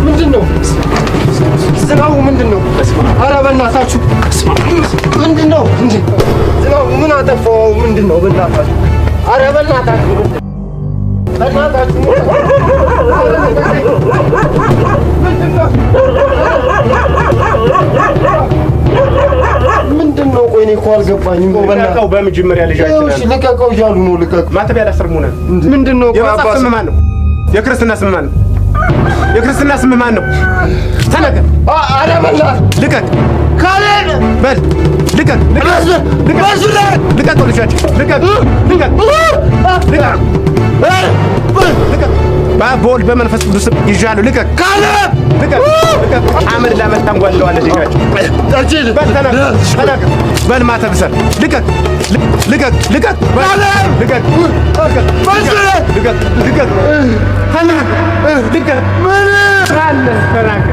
ምንድነው ዝናቡ? ምንድነው? ኧረ በእናታችሁ ምንድነው? ዝናቡ ምን አጠፋው? ምንድነው? በእናታችሁ ኧረ በእናታችሁ ምንድነው? ቆይ እኔ እኮ አልገባኝም። ልቀቀው። በመጀመሪያ ልጃችን ልቀቀው እያሉ ነው። ልቀቀው። ማተቢያ ላስርሙና ምንድነው? የመጽሐፍ ስም ማን ነው? የክርስትና ስም ማን ነው? የክርስትና ስም ማን ነው? ተናገር። ኧረ በእናትህ ልቀቅ። ካሌብ በል ልቀቅ። ልቀቅ። ልጃችን ልቀቅ። ልቀቅ። ልቀቅ። በወልድ በመንፈስ ቅዱስ ይዣለሁ። ልቀቅ። ካሌብ ልቀቅ። ልቀቅ። አመድ ላመድ ታንጓለዋለህ ልጃችን። በል ተናገር። በል ማተብ ሰር። ልቀቅ። ልቀቅ። ልቀቅ። ልቀቅ። ልቀቅ። ልቀቅ። ተናገር። ልቀቅ። ምን አለ ተናገር።